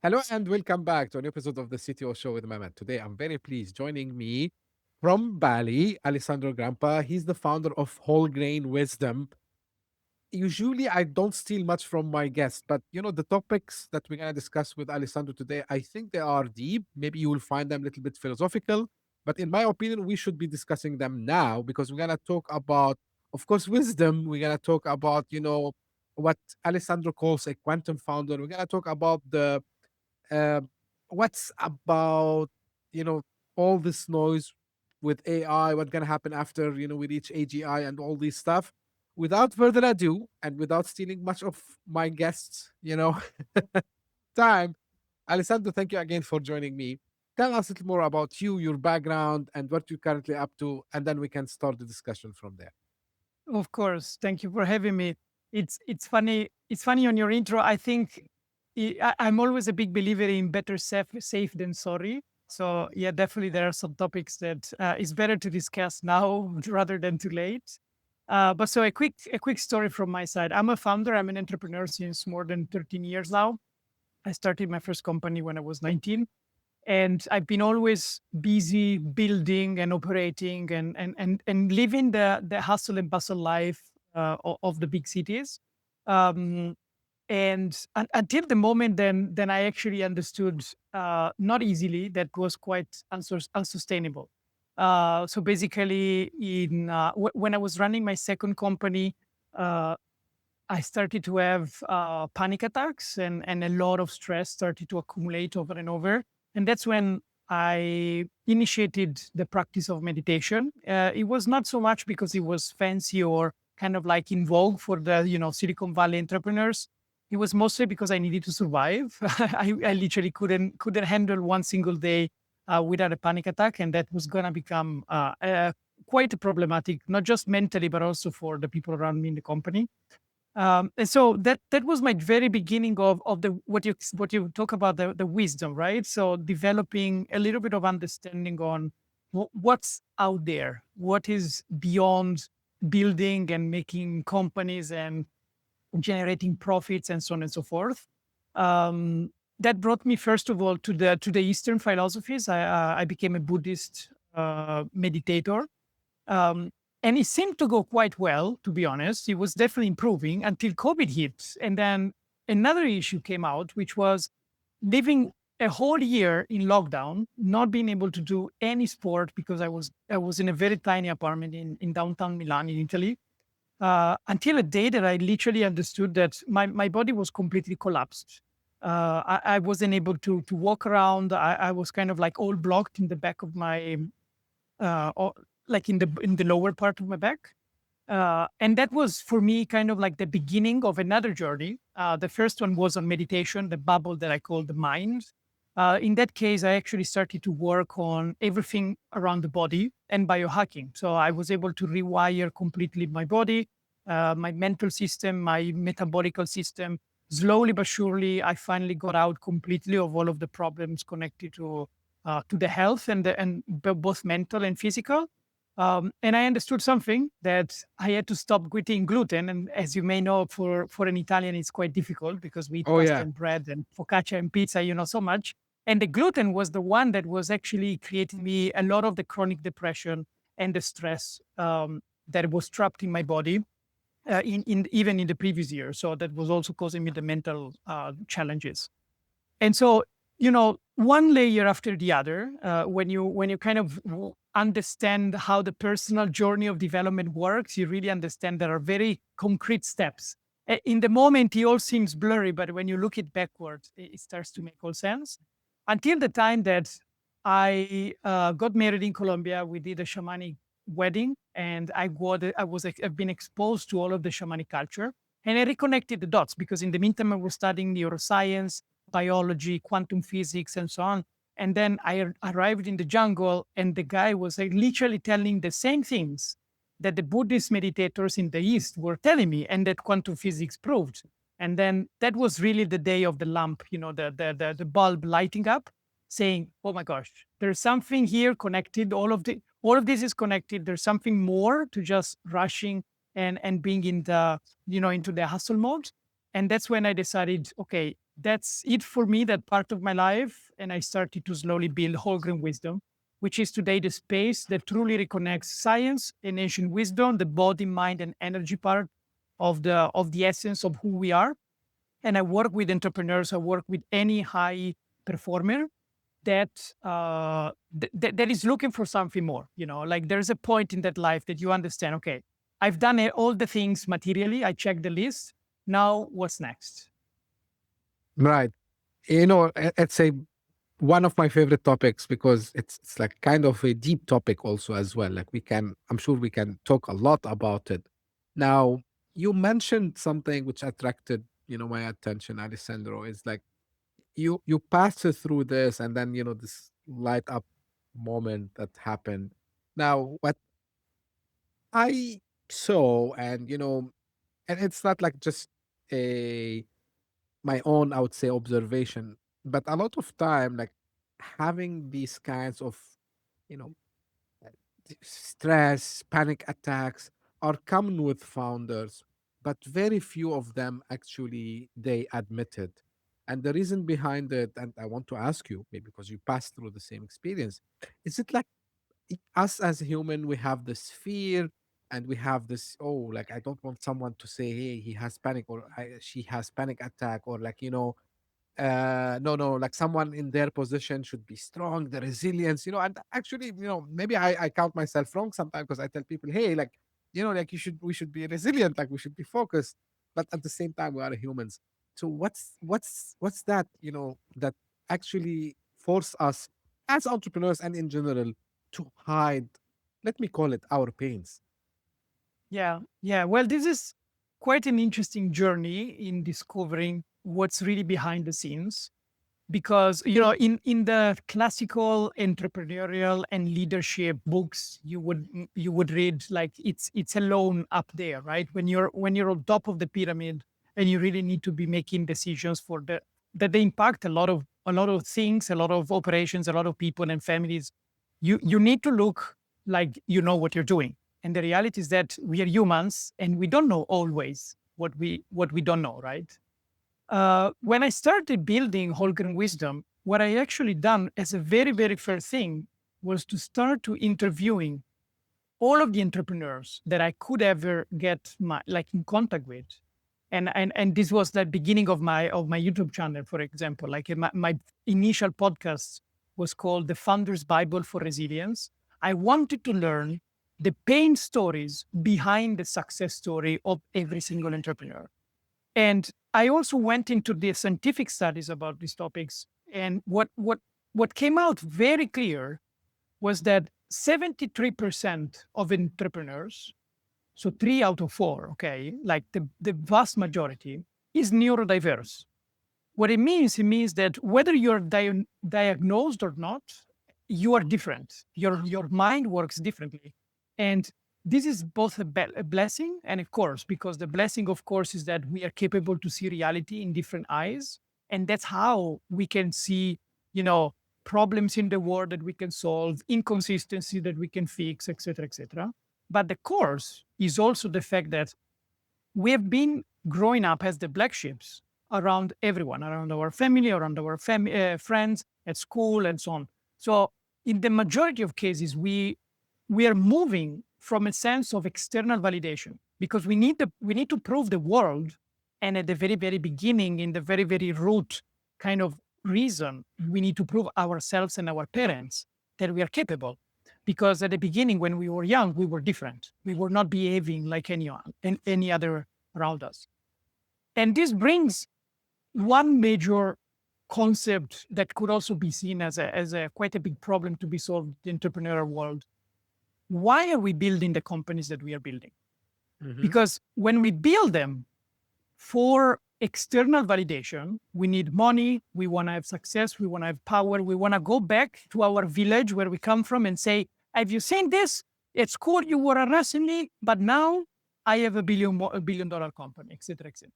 Hello and welcome back to an episode of the CTO Show with Mehmet. Today, I'm very pleased. Joining me from Bali, Alessandro Grampa. He's the founder of Whole Grain Wisdom. Usually, I don't steal much from my guests, but the topics that we're gonna discuss with Alessandro today, I think they are deep. Maybe you will find them a little bit philosophical, but in my opinion, we should be discussing them now because we're gonna talk about, of course, wisdom. We're gonna talk about what Alessandro calls a quantum founder. We're gonna talk about the uh, what's about you know all this noise with AI, what's gonna happen after we reach AGI and all this stuff. Without further ado, and without stealing much of my guests, time, Alessandro, thank you again for joining me. Tell us a little more about you, your background, and what you're currently up to, and then we can start the discussion from there. Of course. Thank you for having me. It's funny. It's funny on your intro. I think I'm always a big believer in better safe than sorry. So yeah, definitely there are some topics that is better to discuss now rather than too late. But so a quick story from my side. I'm a founder. I'm an entrepreneur since more than 13 years now. I started my first company when I was 19, and I've been always busy building and operating and living the hustle and bustle life of the big cities. Um, and until the moment, then I actually understood, not easily, that was quite unsustainable. So basically, when I was running my second company, uh, I started to have panic attacks, and a lot of stress started to accumulate over and over. And that's when I initiated the practice of meditation. It was not so much because it was fancy or kind of like in vogue for the Silicon Valley entrepreneurs. It was mostly because I needed to survive. I literally couldn't handle one single day without a panic attack, and that was gonna become quite problematic, not just mentally but also for the people around me in the company. And so that was my very beginning of the what you talk about, the wisdom, right? So developing a little bit of understanding on what's out there, what is beyond building and making companies and generating profits and so on and so forth. That brought me first of all to the Eastern philosophies. I became a Buddhist meditator, um, and it seemed to go quite well, to be honest. It was definitely improving until COVID hit. And then another issue came out, which was living a whole year in lockdown, not being able to do any sport because I was in a very tiny apartment in downtown Milan in Italy. Until a day that I literally understood that my body was completely collapsed. I wasn't able to walk around. I was kind of like all blocked in the back of my or like in the lower part of my back. And that was for me kind of like the beginning of another journey. The first one was on meditation, the bubble that I call the mind. In that case, I actually started to work on everything around the body and biohacking. So I was able to rewire completely my body, my mental system, my metabolical system. Slowly but surely, I finally got out completely of all of the problems connected to the health and both mental and physical. And I understood something, that I had to stop eating gluten. And as you may know, for an Italian, it's quite difficult because we eat Oh pasta yeah. and bread and focaccia and pizza, so much. And the gluten was the one that was actually creating me a lot of the chronic depression and the stress that was trapped in my body, in even in the previous year. So that was also causing me the mental challenges. And so, one layer after the other, when you kind of understand how the personal journey of development works, you really understand there are very concrete steps. In the moment, it all seems blurry, but when you look it backwards, it starts to make all sense. Until the time that I got married in Colombia, we did a shamanic wedding, and I've been exposed to all of the shamanic culture, and I reconnected the dots because in the meantime I was studying neuroscience, biology, quantum physics, and so on. And then arrived in the jungle, and the guy was like literally telling the same things that the Buddhist meditators in the East were telling me, and that quantum physics proved. And then that was really the day of the lamp, the bulb lighting up, saying, "Oh my gosh, there's something here connected. All of this is connected. There's something more to just rushing and being into the hustle mode." And that's when I decided, okay, that's it for me, that part of my life. And I started to slowly build whole grain wisdom, which is today the space that truly reconnects science and ancient wisdom, the body, mind, and energy part of the essence of who we are. And I work with entrepreneurs, I work with any high performer that that is looking for something more. Like there's a point in that life that you understand, okay, I've done all the things materially, I checked the list, now what's next? Right. It's a one of my favorite topics because it's like kind of a deep topic also as well. Like I'm sure we can talk a lot about it. Now, you mentioned something which attracted, my attention, Alessandro, is like you passed through this and then, this light up moment that happened. Now, what I saw and it's not like just a my own, I would say, observation, but a lot of time, like having these kinds of, you know, uh, stress, panic attacks are common with founders, but very few of them actually they admit it. And the reason behind it, and I want to ask you, maybe because you passed through the same experience, is it like us as human, we have this fear and we have this, oh, like I don't want someone to say, hey, he has panic or she has panic attack, or like, no, like someone in their position should be strong, the resilience, and actually, maybe I count myself wrong sometimes because I tell people, hey, like, like we should be resilient, like we should be focused, but at the same time, we are humans. So what's that, that actually force us as entrepreneurs and in general to hide, let me call it, our pains? Yeah, yeah. Well, this is quite an interesting journey in discovering what's really behind the scenes, because in the classical entrepreneurial and leadership books you would read, like it's alone up there, right? When you're on top of the pyramid and you really need to be making decisions for that they impact a lot of things, a lot of operations, a lot of people and families. You need to look like you know what you're doing. And the reality is that we are humans and we don't know always what we don't know, right? When I started building Holgren Wisdom, what I actually done as a very, very first thing was to start to interviewing all of the entrepreneurs that I could ever get in contact with. And this was the beginning of my YouTube channel, for example. Like my initial podcast was called The Founder's Bible for Resilience. I wanted to learn the pain stories behind the success story of every single entrepreneur. And I also went into the scientific studies about these topics. And what came out very clear was that 73% of entrepreneurs, so 3 out of 4, okay, like the vast majority, is neurodiverse. What it means that whether you're diagnosed or not, you are different. Your mind works differently, and this is both a blessing and a curse. Because the blessing, of course, is that we are capable to see reality in different eyes, and that's how we can see, you know, problems in the world that we can solve, inconsistency that we can fix, etc., etc. But the curse is also the fact that we have been growing up as the black sheeps around everyone, around our family, around our friends, at school, and so on. So, in the majority of cases, we are moving from a sense of external validation because we need to prove the world, and at the very very beginning, in the very very root kind of reason, we need to prove ourselves and our parents that we are capable. Because at the beginning, when we were young, we were different. We were not behaving like anyone and any other around us. And this brings one major concept that could also be seen as a quite a big problem to be solved in the entrepreneurial world. Why are we building the companies that we are building? Hmm. Because when we build them for external validation, we need money, we want to have success, we want to have power, we want to go back to our village where we come from and say, have you seen this? It's cool, you were arresting me, but now I have a billion dollar company, etc., etc.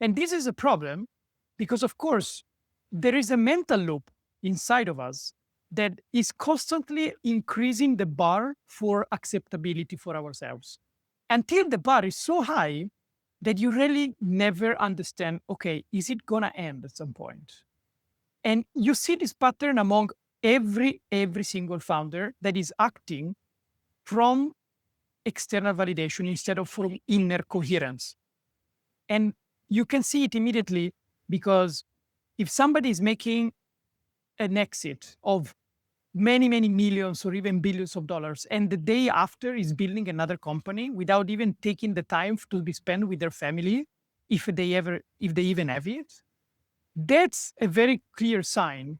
And this is a problem because, of course, there is a mental loop inside of us that is constantly increasing the bar for acceptability for ourselves until the bar is so high that you really never understand, okay, is it going to end at some point? And you see this pattern among every single founder that is acting from external validation instead of from inner coherence. And you can see it immediately because if somebody is making an exit of many, many millions or even billions of dollars, and the day after is building another company without even taking the time to be spent with their family, if they even have it, that's a very clear sign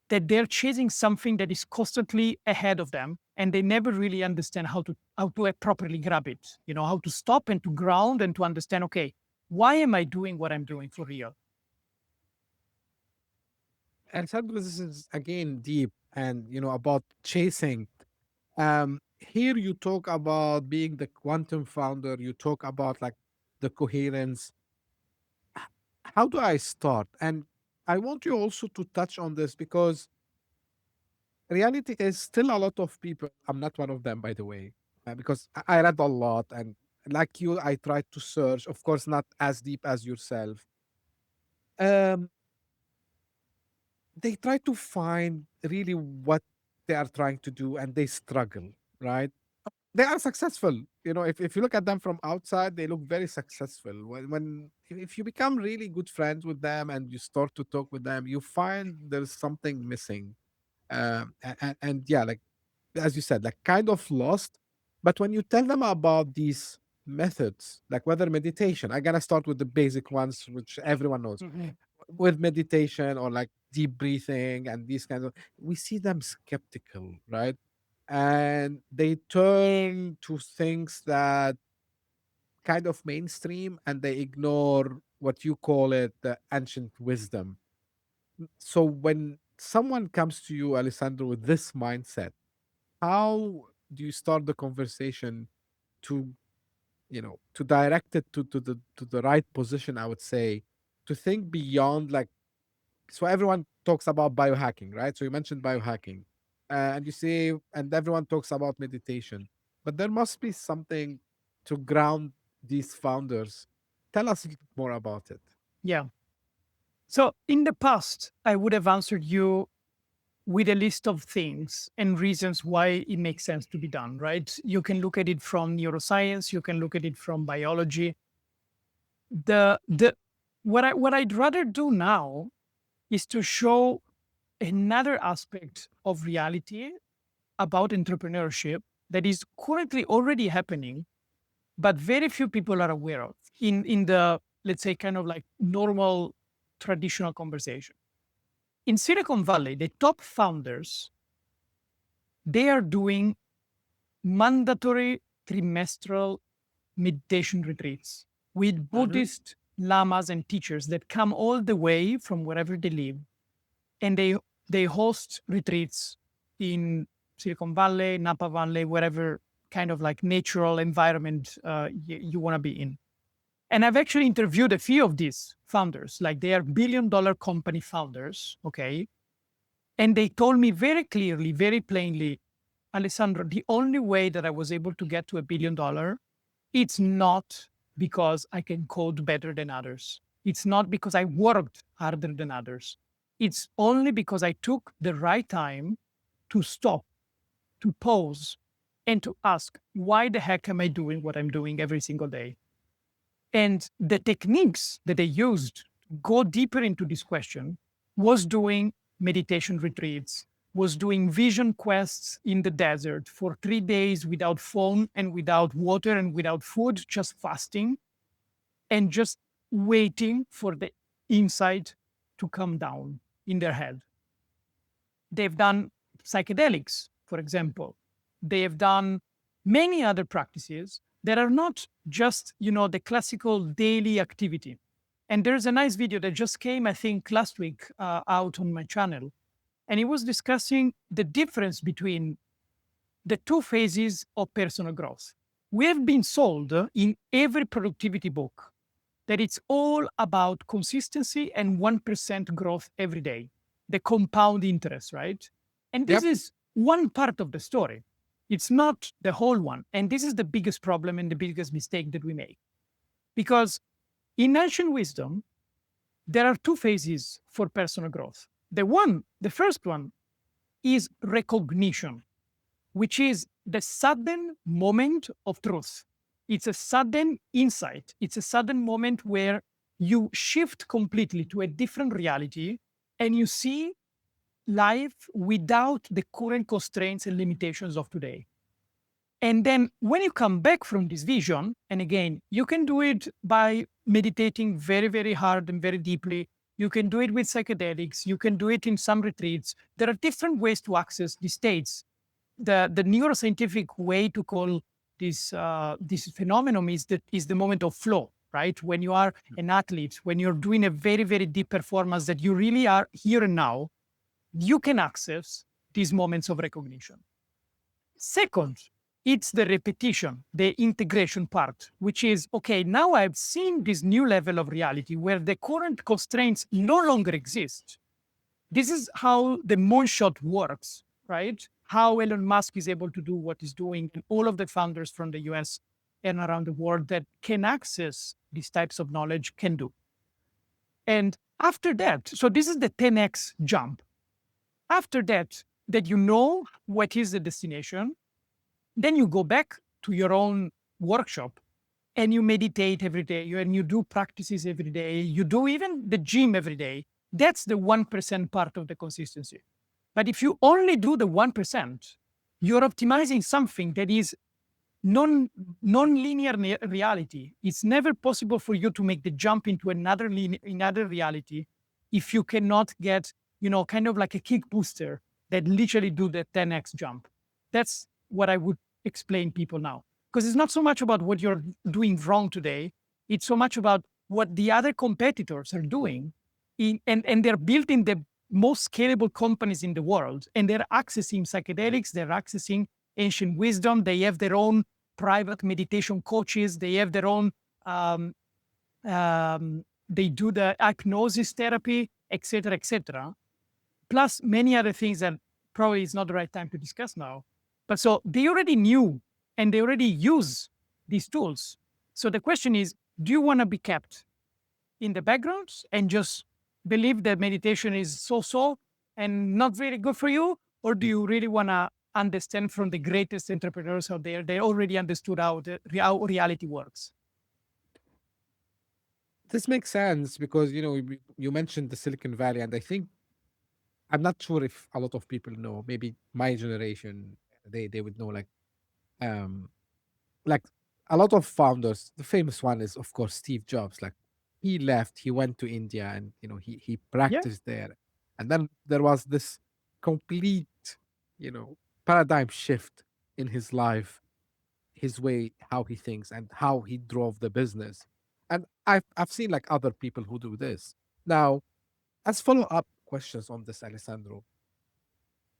that they're chasing something that is constantly ahead of them and they never really understand how to properly grab it, how to stop and to ground and to understand, okay, why am I doing what I'm doing for real? And so this is again deep and about chasing. Here you talk about being the quantum founder, you talk about like the coherence. How do I start? And I want you also to touch on this because reality is still a lot of people. I'm not one of them, by the way, because I read a lot and like you, I tried to search, of course, not as deep as yourself. Um, they try to find really what they are trying to do and they struggle, right? They are successful. If you look at them from outside, they look very successful. If you become really good friends with them and you start to talk with them, you find there's something missing. And yeah, like as you said, like kind of lost. But when you tell them about these methods, like whether meditation, I'm gonna start with the basic ones, which everyone knows. Mhm. With meditation or like deep breathing and these kinds of, we see them skeptical, right? And they turn to things that kind of mainstream and they ignore what you call it the ancient wisdom. So when someone comes to you, Alessandro, with this mindset, how do you start the conversation to to direct it to the right position, I would say, to think beyond like, so everyone talks about biohacking, right? So you mentioned biohacking, and you see, and everyone talks about meditation, but there must be something to ground these founders. Tell us a little more about it. Yeah. So in the past, I would have answered you with a list of things and reasons why it makes sense to be done, right? You can look at it from neuroscience, you can look at it from biology. The what I'd rather do now is to show another aspect of reality about entrepreneurship that is currently already happening, but very few people are aware of in the, let's say, kind of like normal traditional conversation. In Silicon Valley, the top founders, they are doing mandatory trimestral meditation retreats with Hmm. Buddhist lamas and teachers that come all the way from wherever they live, and they host retreats in Silicon Valley, Napa Valley, wherever kind of like natural environment you want to be in. And I've actually interviewed a few of these founders, like they are billion-dollar company founders, okay? And they told me very clearly, very plainly, Alessandro, the only way that I was able to get to $1 billion, it's not because I can code better than others. It's not because I worked harder than others. It's only because I took the right time to stop, to pause, and to ask, why the heck am I doing what I'm doing every single day? And the techniques that they used to go deeper into this question was doing meditation retreats, was doing vision quests in the desert for 3 days without phone and without water and without food, just fasting and just waiting for the insight to come down in their head. They've done psychedelics, for example. They have done many other practices that are not just, the classical daily activity. And there's a nice video that just came, I think, last week out on my channel. And it was discussing the difference between the two phases of personal growth. We have been sold in every productivity book that it's all about consistency and 1% growth every day, the compound interest, right? And this Yep. is one part of the story. It's not the whole one. And this is the biggest problem and the biggest mistake that we make. Because in ancient wisdom, there are two phases for personal growth. The first one is recognition, which is the sudden moment of truth. It's a sudden insight. It's a sudden moment where you shift completely to a different reality and you see life without the current constraints and limitations of today. And then when you come back from this vision, and again, you can do it by meditating very, very hard and very deeply. You can do it with psychedelics. You can do it in some retreats. There are different ways to access these states. The neuroscientific way to call this phenomenon is the moment of flow, right? When you are an athlete, when you're doing a very, very deep performance that you really are here and now, you can access these moments of recognition. Second, it's the repetition, the integration part, which is okay, now I've seen this new level of reality where the current constraints no longer exist. This is how the moonshot works, right? How Elon Musk is able to do what he's doing, and all of the founders from the US and around the world that can access these types of knowledge can do. And after that, so this is the 10x jump. After that, that you know what is the destination, then you go back to your own workshop and you meditate every day and you do practices every day. You do even the gym every day. That's the 1% part of the consistency. But if you only do the 1%, you're optimizing something that is non-linear reality. It's never possible for you to make the jump into another reality if you cannot get, kind of like a kick booster that literally do the 10x jump. That's what I would explain people now. Because it's not so much about what you're doing wrong today. It's so much about what the other competitors are doing. And they're building the most scalable companies in the world. And they're accessing psychedelics. They're accessing ancient wisdom. They have their own private meditation coaches. They have their own, they do the hypnosis therapy, etc., etc. Plus many other things that probably is not the right time to discuss now. But so they already knew and they already use these tools. So the question is, do you want to be kept in the background and just believe that meditation is so and not very good for you? Or do you really want to understand from the greatest entrepreneurs out there? They already understood how reality works. This makes sense because you mentioned the Silicon Valley, and I think I'm not sure if a lot of people know. Maybe my generation, they would know, um like a lot of founders. The famous one is of course Steve Jobs. Like he left, he went to India, and he Yeah. practiced there, and then there was this complete you know paradigm shift in his life, his way, how he thinks, and how he drove the business. And I've seen like other people who do this. Now, as follow up questions on this, Alessandro,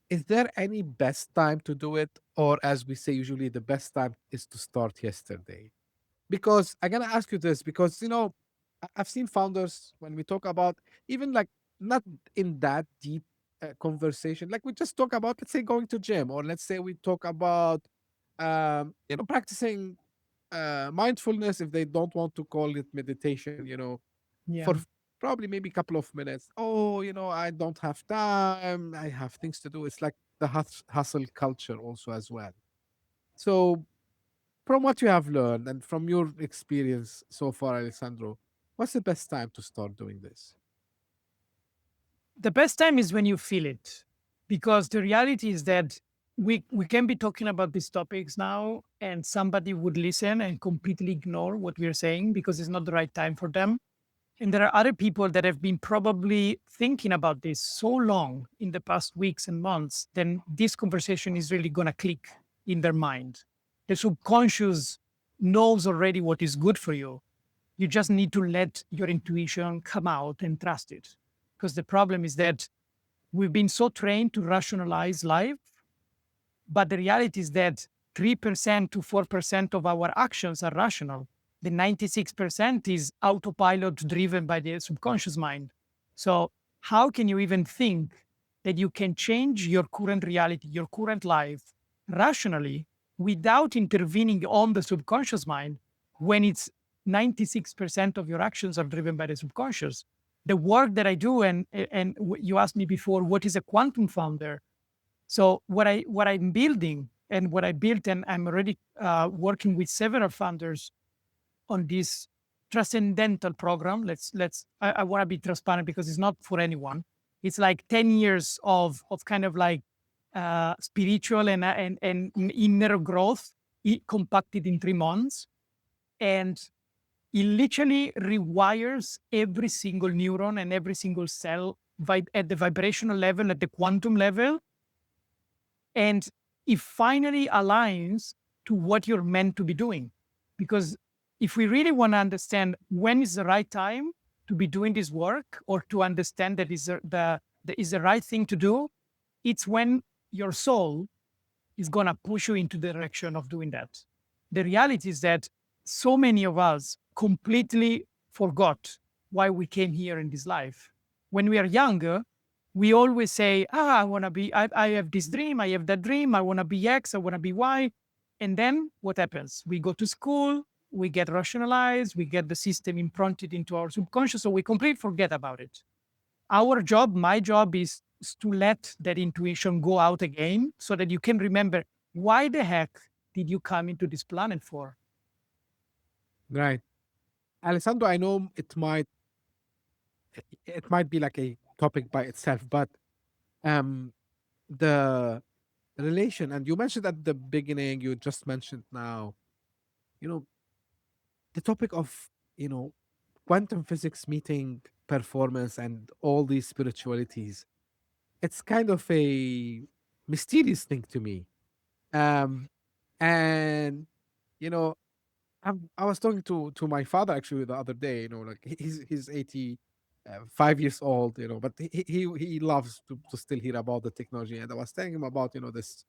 is there any best time to do it, or as we say usually, the best time is to start yesterday? Because I'm gonna ask you this because I've seen founders when we talk about even like not in that deep conversation, like we just talk about, let's say, going to gym, or let's say we talk about practicing mindfulness, if they don't want to call it meditation, Yeah. for probably maybe a couple of minutes. Oh, I don't have time, I have things to do. It's like the hustle culture also as well. So from what you have learned and from your experience so far, Alessandro, what's the best time to start doing this? The best time is when you feel it, because the reality is that we can be talking about these topics now and somebody would listen and completely ignore what we're saying because it's not the right time for them. And there are other people that have been probably thinking about this so long in the past weeks and months, then this conversation is really going to click in their mind. The subconscious knows already what is good for you. You just need to let your intuition come out and trust it. Because the problem is that we've been so trained to rationalize life, but the reality is that 3% to 4% of our actions are rational. The 96% is autopilot driven by the subconscious mind. So, how can you even think that you can change your current reality, your current life rationally without intervening on the subconscious mind when it's 96% of your actions are driven by the subconscious. The work that I do, and you asked me before, what is a quantum founder? So what I'm building and what I built, and I'm already working with several founders on this transcendental program. I want to be transparent because it's not for anyone. It's like 10 years of kind of like spiritual and inner growth compacted in 3 months. And it literally rewires every single neuron and every single cell at the vibrational level, at the quantum level. And it finally aligns to what you're meant to be doing. Because if we really want to understand when is the right time to be doing this work, or to understand that is the right thing to do, it's when your soul is going to push you into the direction of doing that. The reality is that so many of us completely forgot why we came here in this life. When we are younger, we always say, I want to be, I have this dream, I have that dream, I want to be X, I want to be Y. And then what happens? We go to school, we get rationalized, we get the system imprinted into our subconscious, so we completely forget about it. Our job, my job, is to let that intuition go out again so that you can remember, why the heck did you come into this planet for? Right. Alessandro, I know it might be like a topic by itself, but um the relation, and you mentioned at the beginning, you just mentioned now, you know, the topic of, you know, quantum physics meeting performance and all these spiritualities. It's kind of a mysterious thing to me. Um and you know, I was talking to my father actually the other day. You know, like he's 85 years old. You know, but he loves to still hear about the technology. And I was telling him about, you know, this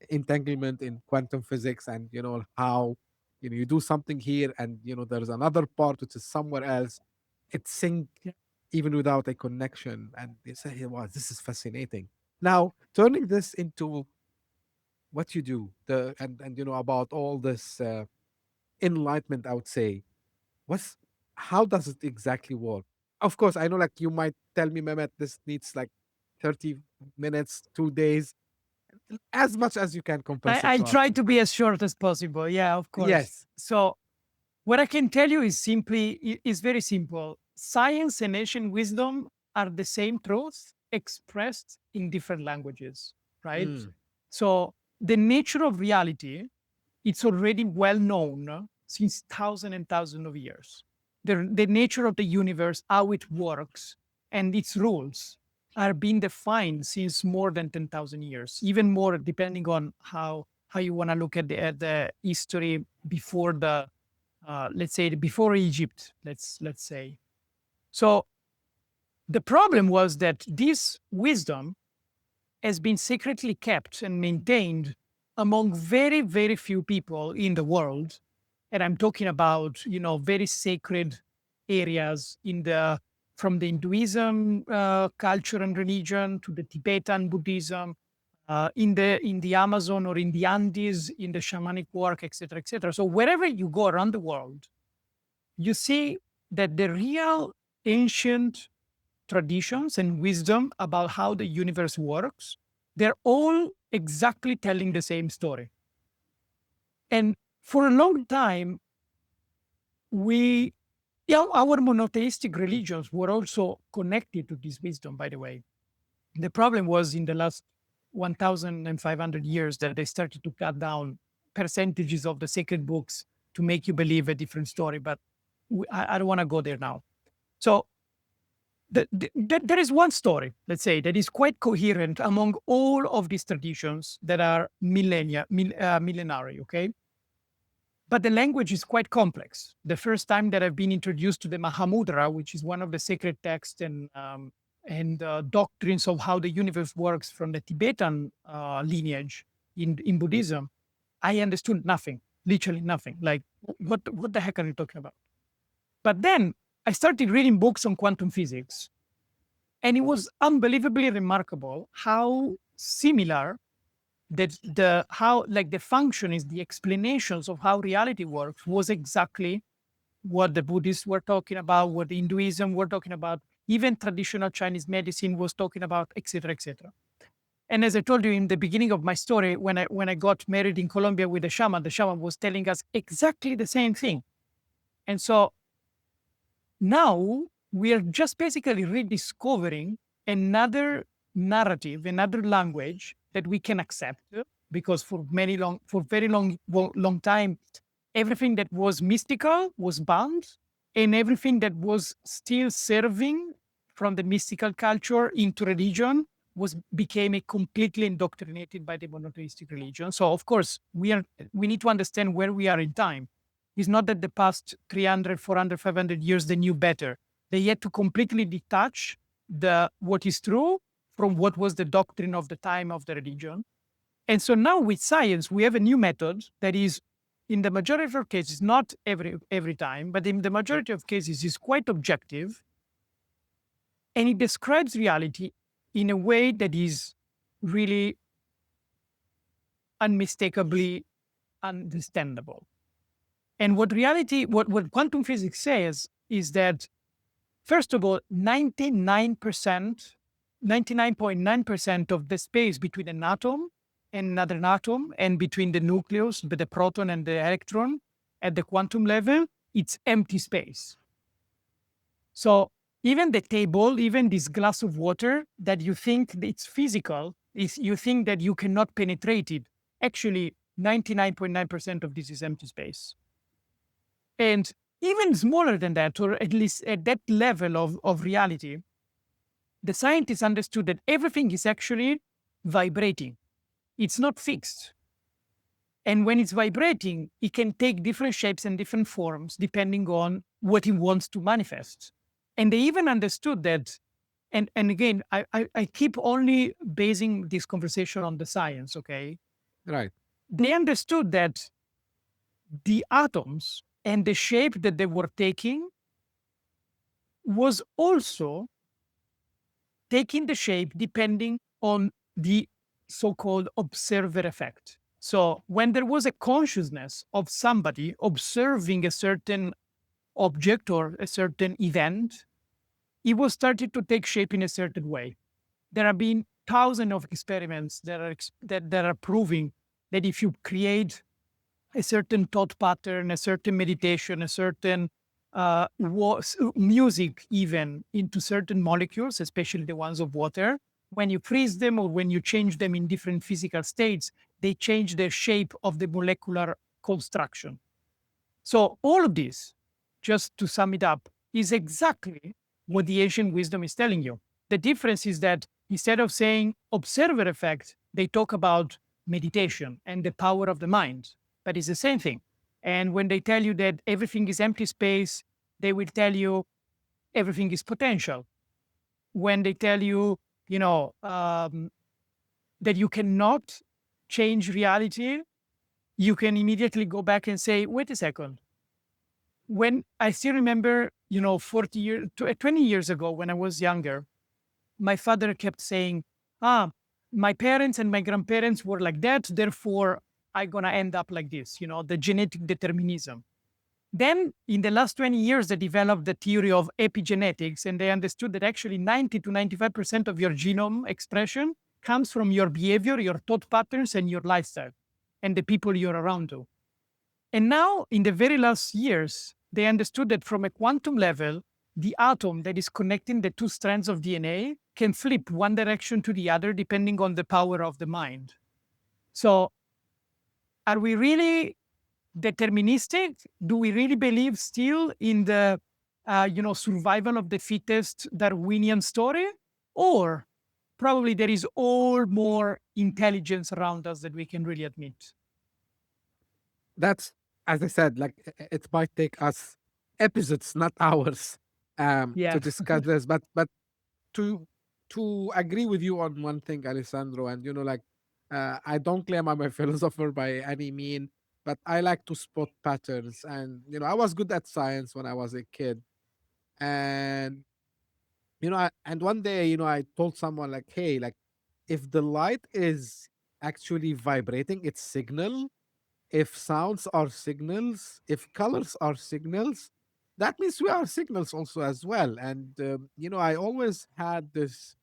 entanglement in quantum physics, and you know how, you know, you do something here, and you know there's another part which is somewhere else. It sync Yeah. even without a connection, and they say, "Wow, this is fascinating." Now turning this into what you do, the and you know about all this. Enlightenment, I would say. What's How does it exactly work? Of course, I know like you might tell me, Mehmet, this needs like 30 minutes, 2 days, as much as you can compress it I to us. try to be as short as possible. Yeah, of course. Yes. So what I can tell you is is very simple. Science and ancient wisdom are the same truth expressed in different languages, right? Mm, So the nature of reality, it's already well known since thousands and thousands of years. The nature of the universe, how it works, and its rules are being defined since more than 10,000 years, even more depending on how you want to look at the history before the let's say before Egypt, let's say. So the problem was that this wisdom has been secretly kept and maintained among very, very few people in the world. And I'm talking about, you know, very sacred areas in the from the Hinduism culture and religion to the Tibetan Buddhism, in the Amazon or in the Andes, in the shamanic work, etc., etc. So wherever you go around the world, you see that the real ancient traditions and wisdom about how the universe works, they're all exactly telling the same story. And for a long time, we, yeah, our monotheistic religions were also connected to this wisdom, by the way. The problem was in the last 1,500 years that they started to cut down percentages of the sacred books to make you believe a different story. But I don't want to go there now. So there is one story, let's say, that is quite coherent among all of these traditions that are millenary, okay? But the language is quite complex. The first time that I've been introduced to the Mahamudra, which is one of the sacred texts and doctrines of how the universe works from the Tibetan lineage in Buddhism, I understood nothing, literally nothing. Like, what the heck are you talking about? But then I started reading books on quantum physics, and it was unbelievably remarkable how similar that the how like the functionings, the explanations of how reality works was exactly what the Buddhists were talking about, what Hinduism were talking about, even traditional Chinese medicine was talking about, etc., etc. And as I told you in the beginning of my story, when I got married in Colombia with the shaman was telling us exactly the same thing. And so now we are just basically rediscovering another narrative, another language that we can accept, because for very long time, everything that was mystical was banned, and everything that was still serving from the mystical culture into religion was became a completely indoctrinated by the monotheistic religion. So of course we need to understand where we are in time. It's not that the past 300, 400, 500 years they knew better. They had to completely detach the what is true from what was the doctrine of the time of the religion. And so now with science, we have a new method that is, in the majority of cases, not every time, but in the majority of cases, is quite objective, and it describes reality in a way that is really unmistakably understandable. And what quantum physics says is that, first of all, 99.9% of the space between an atom and another atom and between the nucleus, the proton and the electron at the quantum level, it's empty space. So even the table, even this glass of water that you think it's physical, is you think that you cannot penetrate it. Actually, 99.9% of this is empty space. And even smaller than that, or at least at that level of reality, the scientists understood that everything is actually vibrating. It's not fixed. And when it's vibrating, it can take different shapes and different forms depending on what it wants to manifest. And they even understood that, and again, I keep only basing this conversation on the science, okay? Right. They understood that the atoms and the shape that they were taking was also taking the shape depending on the so-called observer effect. So when there was a consciousness of somebody observing a certain object or a certain event, it was started to take shape in a certain way. There have been thousands of experiments that are proving that if you create a certain thought pattern, a certain meditation, a certain music, even into certain molecules, especially the ones of water. When you freeze them or when you change them in different physical states, they change the shape of the molecular construction. So, all of this, just to sum it up, is exactly what the ancient wisdom is telling you. The difference is that instead of saying observer effect, they talk about meditation and the power of the mind, but it's the same thing. And when they tell you that everything is empty space, they will tell you everything is potential. When they tell you, that you cannot change reality, you can immediately go back and say, wait a second, when I still remember, 40 years, 20 years ago when I was younger, my father kept saying, my parents and my grandparents were like that, therefore I'm going to end up like this, the genetic determinism. Then in the last 20 years, they developed the theory of epigenetics, and they understood that actually 90 to 95% of your genome expression comes from your behavior, your thought patterns, and your lifestyle, and the people you're around to. And now, in the very last years, they understood that from a quantum level, the atom that is connecting the two strands of DNA can flip one direction to the other depending on the power of the mind. So, are we really deterministic? Do we really believe still in the survival of the fittest Darwinian story? Or probably there is all more intelligence around us that we can really admit? That's, as I said, like it might take us episodes, not hours, to Yeah. discuss this. But to to agree with you on one thing, Alessandro, and like I don't claim I'm a philosopher by any mean, but I like to spot patterns, and I was good at science when I was a kid, and and one day, I told someone like, hey, like if the light is actually vibrating, its signal, if sounds are signals, if colors are signals, that means we are signals also as well. And I always had this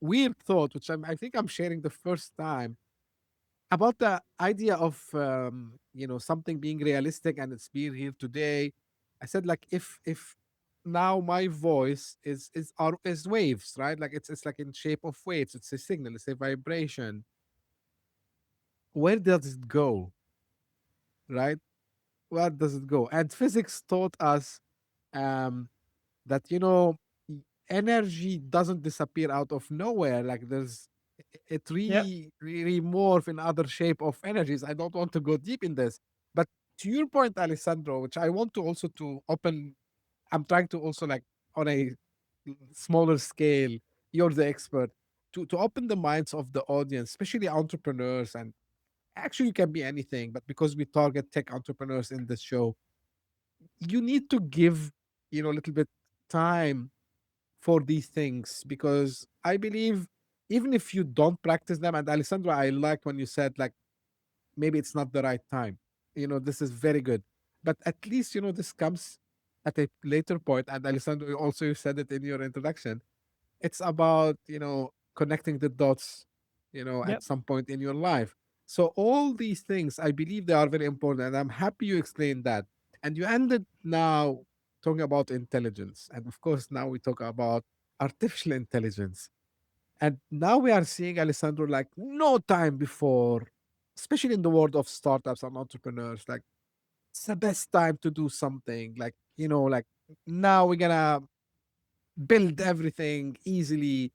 weird thought, which I think I'm sharing the first time, about the idea of something being realistic and it's being here today. I said, like, if now my voice is waves, right? Like it's like in shape of waves. It's a signal. It's a vibration. Where does it go, right? Where does it go? And physics taught us um, that energy doesn't disappear out of nowhere. Like it Yeah. really morph in other shape of energies. I don't want to go deep in this, but to your point, Alessandro, which I want to also to open. I'm trying to also, like, on a smaller scale. You're the expert to open the minds of the audience, especially entrepreneurs, and actually it can be anything. But because we target tech entrepreneurs in this show, you need to give a little bit time for these things, because I believe even if you don't practice them, and Alessandro, I liked when you said, like, maybe it's not the right time. This is very good. But at least, this comes at a later point. And Alessandro, you said it in your introduction. It's about, connecting the dots, Yeah. at some point in your life. So all these things, I believe they are very important. And I'm happy you explained that. And you ended now talking about intelligence. And of course, now we talk about artificial intelligence. And now we are seeing, Alessandro, like no time before, especially in the world of startups and entrepreneurs, like it's the best time to do something. Like, like now we're gonna build everything easily.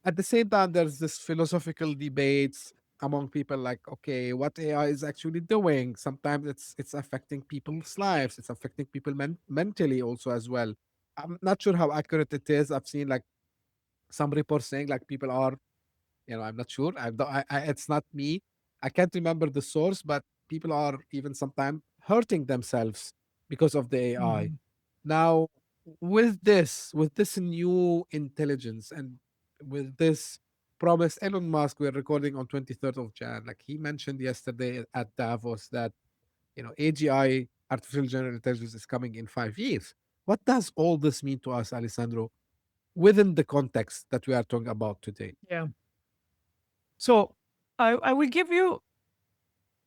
At the same time, there's this philosophical debates among people, like, okay, what AI is actually doing. Sometimes it's affecting people's lives. It's affecting people mentally also as well. I'm not sure how accurate it is. I've seen, like, some reports saying, like, people are, I'm not sure. It's not me. I can't remember the source, but people are even sometimes hurting themselves because of the AI. Mhm. Now, with this new intelligence and with this promise, Elon Musk, we're recording on 23rd of Jan. Like he mentioned yesterday at Davos that, AGI, artificial general intelligence, is coming in 5 years. What does all this mean to us, Alessandro, within the context that we are talking about today? Yeah. So I will give you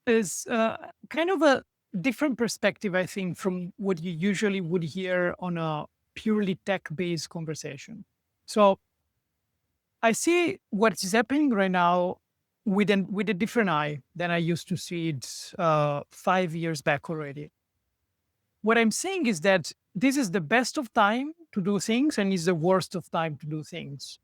is kind of a different perspective, I think, from what you usually would hear on a purely tech-based conversation. So I see what is happening right now with a different eye than I used to see it 5 years back already. What I'm saying is that this is the best of time to do things and is the worst of time to do things,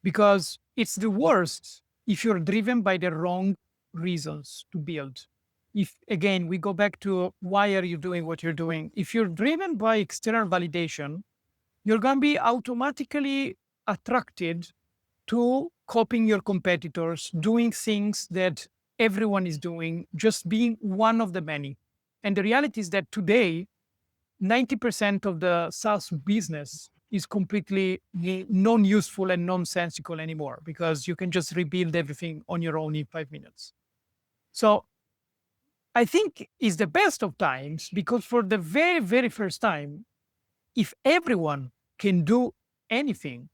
because it's the worst if you're driven by the wrong reasons to build. If again we go back to why are you doing what you're doing? If you're driven by external validation, you're going to be automatically attracted to copying your competitors, doing things that everyone is doing, just being one of the many. And the reality is that today 90% of the SaaS business is completely non-useful and nonsensical anymore, because you can just rebuild everything on your own in 5 minutes. So I think it's the best of times, because for the very, very first time, if everyone can do anything,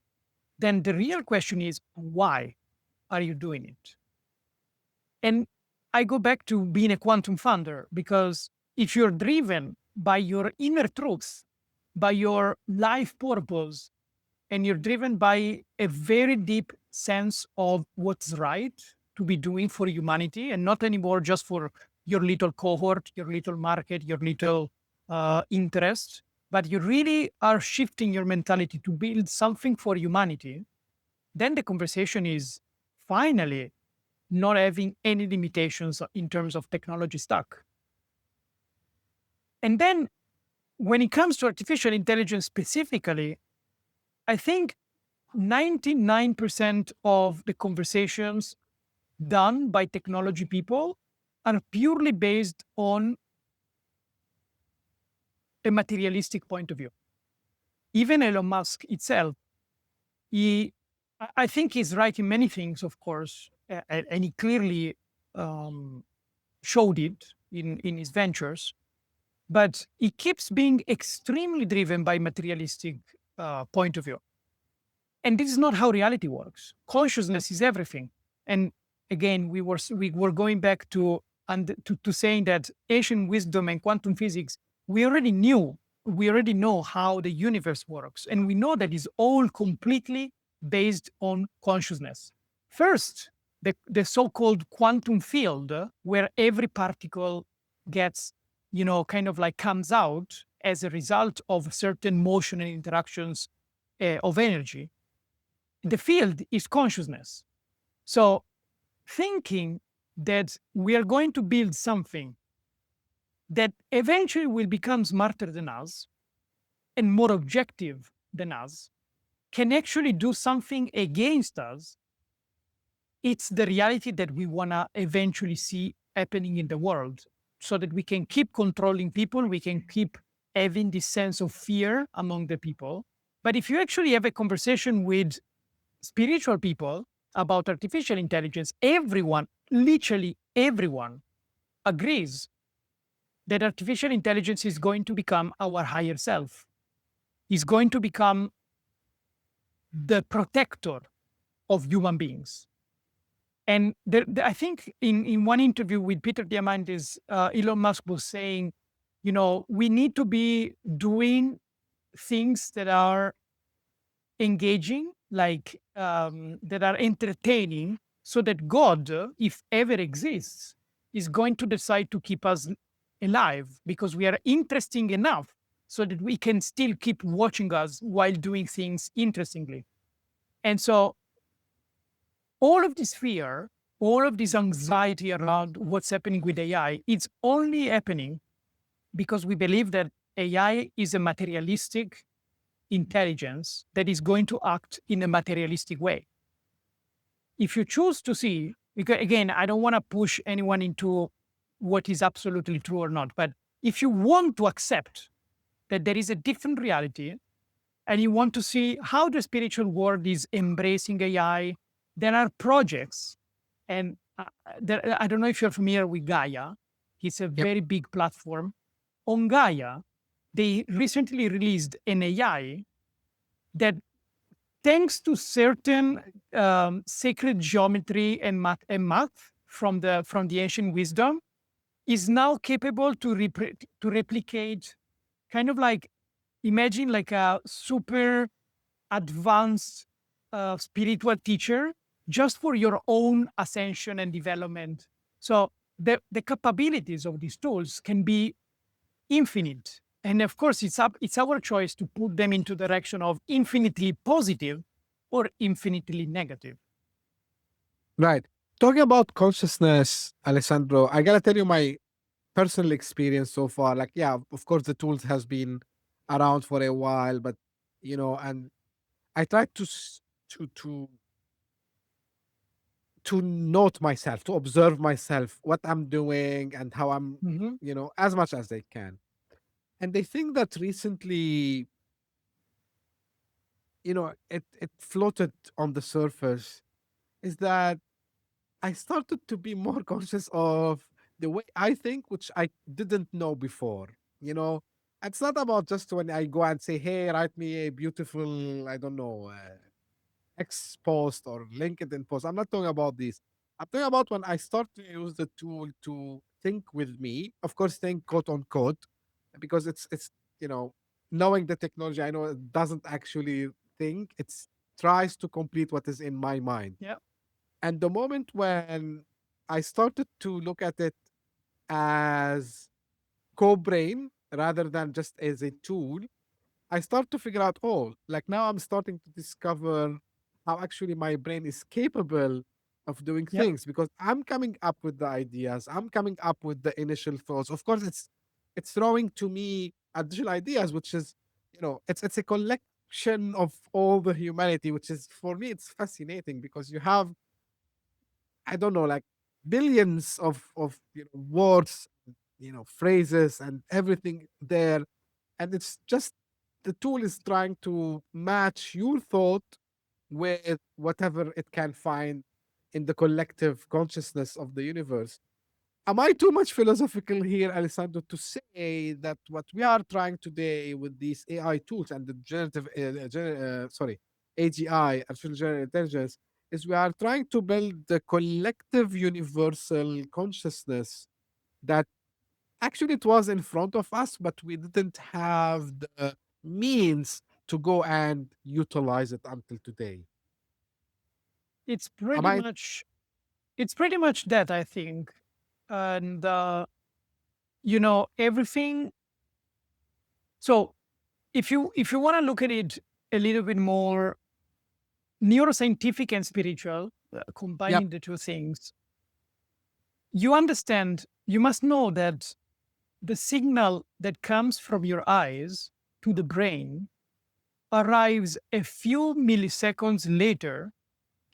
then the real question is, why are you doing it? And I go back to being a quantum founder, because if you're driven by your inner truth, by your life purpose, and you're driven by a very deep sense of what's right to be doing for humanity, and not anymore just for your little cohort, your little market, your little interest, but you really are shifting your mentality to build something for humanity, then the conversation is finally not having any limitations in terms of technology stack. And then when it comes to artificial intelligence specifically, I think 99% of the conversations done by technology people are purely based on a materialistic point of view. Even Elon Musk itself, I think he's right in many things, of course, and he clearly um, showed it in his ventures. but it keeps being extremely driven by materialistic point of view. And this is not how reality works. Consciousness is everything. And again, we were going back to and to saying that ancient wisdom and quantum physics, we already knew, we already know how the universe works, and we know that it's all completely based on consciousness. First, the so-called quantum field, where every particle gets, kind of like comes out as a result of certain motion and interactions of energy. The field is consciousness. So thinking that we are going to build something that eventually will become smarter than us and more objective than us can actually do something against us, it's the reality that we want to eventually see happening in the world, so that we can keep controlling people, we can keep having this sense of fear among the people. But if you actually have a conversation with spiritual people about artificial intelligence, everyone, literally everyone, agrees that artificial intelligence is going to become our higher self, is going to become the protector of human beings. And I think in one interview with Peter Diamandis, Elon Musk was saying, we need to be doing things that are engaging, like that are entertaining, so that God, if ever exists, is going to decide to keep us alive because we are interesting enough so that we can still keep watching us while doing things interestingly. And so all of this fear, all of this anxiety around what's happening with AI, it's only happening because we believe that AI is a materialistic intelligence that is going to act in a materialistic way. If you choose to see, because again, I don't want to push anyone into what is absolutely true or not, but if you want to accept that there is a different reality and you want to see how the spiritual world is embracing AI, there are projects. And I don't know if you're familiar with Gaia. It's a Yep. very big platform. On Gaia, they recently released an AI that, thanks to certain sacred geometry and math from the ancient wisdom, is now capable to replicate, kind of like, imagine like a super advanced spiritual teacher just for your own ascension and development. So the capabilities of these tools can be infinite. And of course, it's our choice to put them into direction of infinitely positive or infinitely negative. Right. Talking about consciousness, Alessandro, I gotta tell you my personal experience so far. Like, yeah, of course, the tools has been around for a while, but and I try to note myself, to observe myself, what I'm doing and how I'm, Mhm. as much as they can. And they think that recently, it floated on the surface is that I started to be more conscious of the way I think, which I didn't know before. You know, it's not about just when I go and say, "Hey, write me a beautiful, I don't know, X post or LinkedIn post." I'm not talking about this. I'm talking about when I start to use the tool to think with me. Of course, think quote unquote, because it's knowing the technology. I know it doesn't actually think. It's tries to complete what is in my mind. Yeah. And the moment when I started to look at it as co-brain rather than just as a tool, I start to figure out, oh, like now I'm starting to discover how actually my brain is capable of doing Yeah. things because I'm coming up with the ideas, I'm coming up with the initial thoughts. Of course, it's throwing to me additional ideas, which is, it's a collection of all the humanity, which is for me it's fascinating because you have I don't know, like billions of words, phrases and everything there, and it's just the tool is trying to match your thought with whatever it can find in the collective consciousness of the universe. Am I too much philosophical here, Alessandro, to say that what we are trying today with these AI tools and the generative, sorry, AGI, artificial general intelligence, is we are trying to build the collective universal consciousness that actually it was in front of us, but we didn't have the means to go and utilize it until today. It's Am pretty I? much it's pretty much that, I think. And everything. So if you want to look at it a little bit more neuroscientific and spiritual, Yep, combining the two things, you must know that the signal that comes from your eyes to the brain arrives a few milliseconds later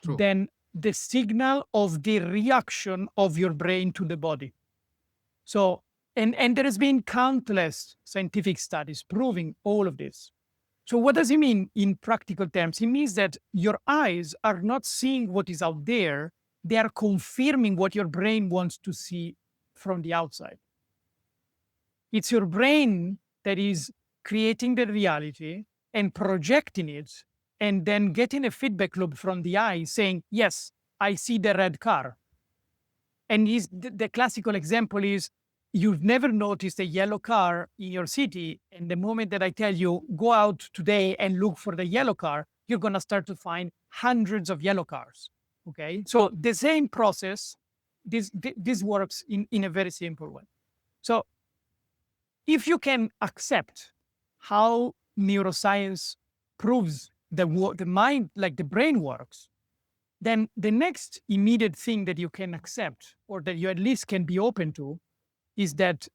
true. than the signal of the reaction of your brain to the body. So, and there has been countless scientific studies proving all of this. So, what does it mean in practical terms? It means that your eyes are not seeing what is out there, they are confirming what your brain wants to see from the outside. It's your brain that is creating the reality and projecting it, and then getting a feedback loop from the eye saying, yes, I see the red car. And the classical example is, you've never noticed a yellow car in your city. And the moment that I tell you, go out today and look for the yellow car, you're going to start to find hundreds of yellow cars. Okay. So the same process, this works in a very simple way. So if you can accept how neuroscience proves the mind, like the brain works, then the next immediate thing that you can accept, or that you at least can be open to, is that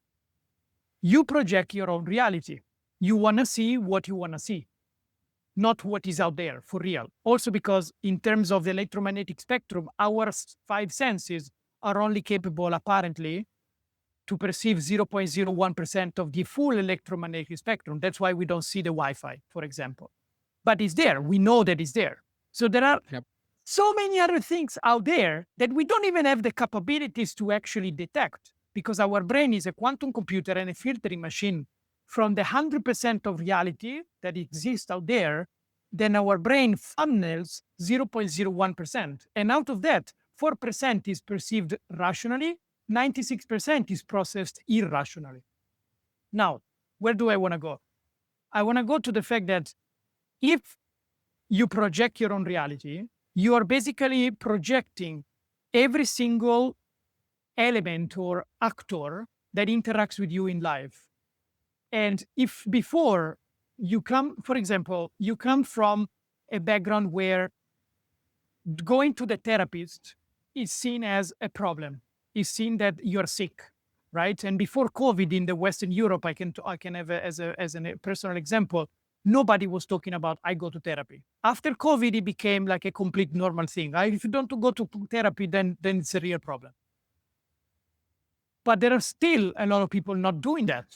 you project your own reality. You want to see what you want to see, not what is out there for real. Also, because in terms of the electromagnetic spectrum, our five senses are only capable, apparently, to perceive 0.01% of the full electromagnetic spectrum. That's why we don't see the Wi Fi, for example. But it's there. We know that it's there. So there are Yep. so many other things out there that we don't even have the capabilities to actually detect, because our brain is a quantum computer and a filtering machine. From the 100% of reality that exists out there, then our brain funnels 0.01%. And out of that, 4% is perceived rationally, 96% is processed irrationally. Now, where do I want to go? I want to go to the fact that if you project your own reality, you are basically projecting every single element or actor that interacts with you in life. And if before you come, for example, you come from a background where going to the therapist is seen as a problem, is seen that you're sick, right? And before COVID in the Western Europe, I can have a personal example. Nobody was talking about I go to therapy. After COVID, it became like a complete normal thing. If you don't go to therapy, then it's a real problem. But there are still a lot of people not doing that.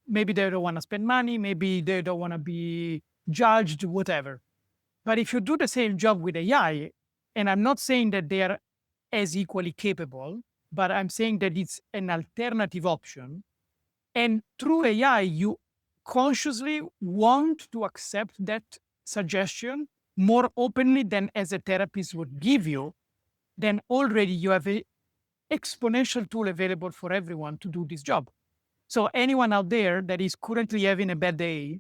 Maybe they don't want to spend money, maybe they don't want to be judged, whatever. But if you do the same job with AI, and I'm not saying that they are as equally capable, but I'm saying that it's an alternative option. And through AI, you consciously want to accept that suggestion more openly than as a therapist would give you, then already you have an exponential tool available for everyone to do this job. So anyone out there that is currently having a bad day,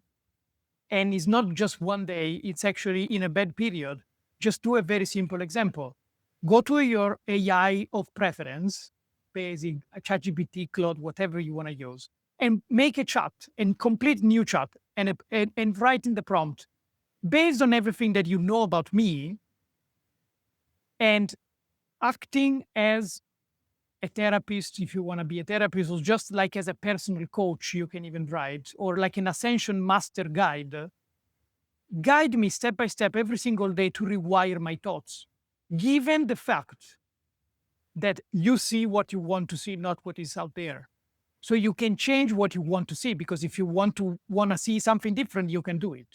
and it's not just one day, it's actually in a bad period, just do a very simple example. Go to your AI of preference, basic, ChatGPT, Claude, whatever you want to use, and make a chat and complete new chat and write in the prompt based on everything that you know about me, and acting as a therapist, if you want to be a therapist, or just like as a personal coach, you can even write, or like an ascension master guide me step by step every single day to rewire my thoughts, given the fact that you see what you want to see, not what is out there. So you can change what you want to see, because if you want to see something different, you can do it.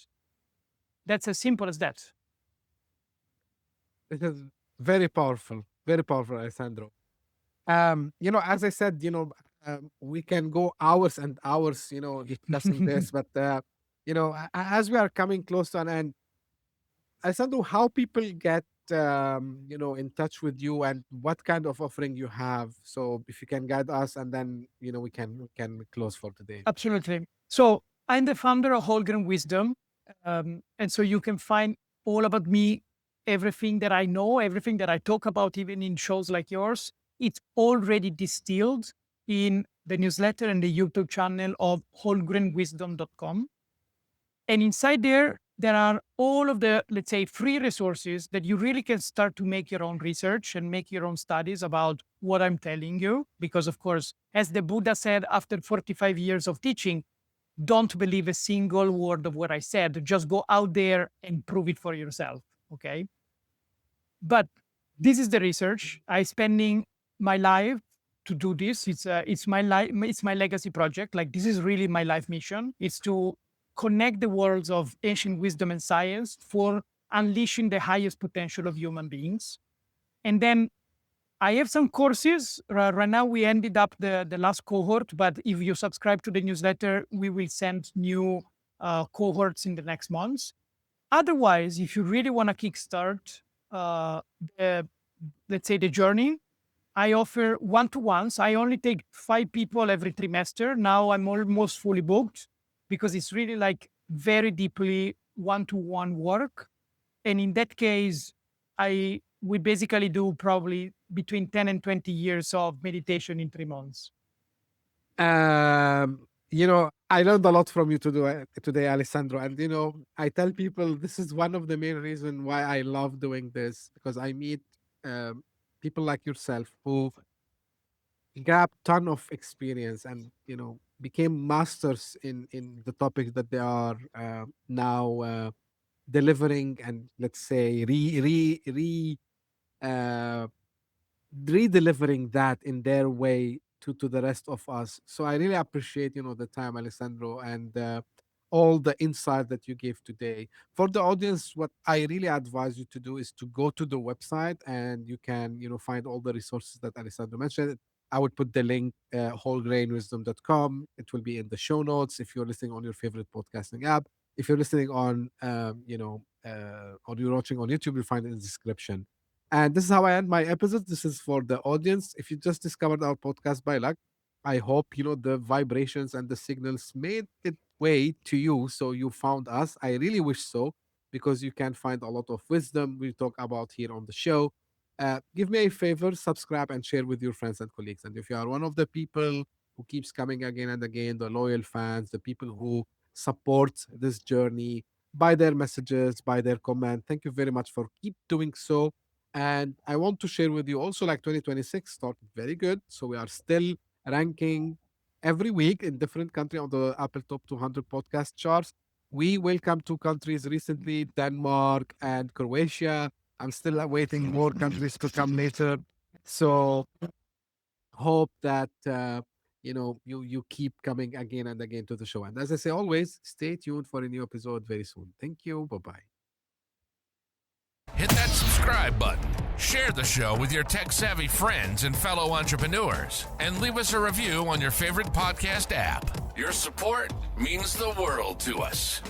That's as simple as that. It is very powerful, Alessandro. As I said, we can go hours and hours, discussing this, but as we are coming close to an end, Alessandro, how people get in touch with you and what kind of offering you have. So if you can guide us, and then we can close for today. Absolutely. So I'm the founder of Whole Grain Wisdom. And so you can find all about me, everything that I know, everything that I talk about, even in shows like yours. It's already distilled in the newsletter and the YouTube channel of wholegrainwisdom.com. And inside there are all of the, let's say, free resources that you really can start to make your own research and make your own studies about what I'm telling you. Because, of course, as the Buddha said, after 45 years of teaching, don't believe a single word of what I said. Just go out there and prove it for yourself. Okay. But this is the research. I spending my life to do this. It's my life. It's my legacy project. Like, this is really my life mission. It's to connect the worlds of ancient wisdom and science for unleashing the highest potential of human beings. And then I have some courses. Right now, we ended up the last cohort, but if you subscribe to the newsletter, we will send new cohorts in the next months. Otherwise, if you really want to kickstart the, let's say, the journey, I offer one-to-ones. I only take 5 people every trimester. Now I'm almost fully booked because it's really like very deeply one-to-one work. And in that case, we basically do probably between 10 and 20 years of meditation in 3 months. I learned a lot from you today, Alessandro. And I tell people this is one of the main reasons why I love doing this, because I meet people like yourself who grab ton of experience and became masters in the topics that they are now delivering, and let's say uh, re-delivering that in their way to the rest of us. So I really appreciate the time, Alessandro, and all the insight that you gave today. For the audience, what I really advise you to do is to go to the website, and you can find all the resources that Alessandro mentioned. I would put the link, wholegrainwisdom.com. It will be in the show notes if you're listening on your favorite podcasting app. If you're listening on or you're watching on YouTube, you'll find it in the description. And this is how I end my episode. This is for the audience. If you just discovered our podcast by luck, I hope the vibrations and the signals made it way to you, so you found us. I really wish so, because you can find a lot of wisdom we talk about here on the show. Give me a favor, subscribe and share with your friends and colleagues. And if you are one of the people who keeps coming again and again, the loyal fans, the people who support this journey by their messages, by their comment, thank you very much for keep doing so. And I want to share with you also, like, 2026 started very good. So we are still ranking every week in different country on the Apple Top 200 podcast charts. We welcome 2 countries recently, Denmark and Croatia. I'm still awaiting more countries to come later. So hope that you keep coming again and again to the show. And as I say always, stay tuned for a new episode very soon. Thank you. Bye-bye. Hit that subscribe button, share the show with your tech-savvy friends and fellow entrepreneurs, and leave us a review on your favorite podcast app. Your support means the world to us.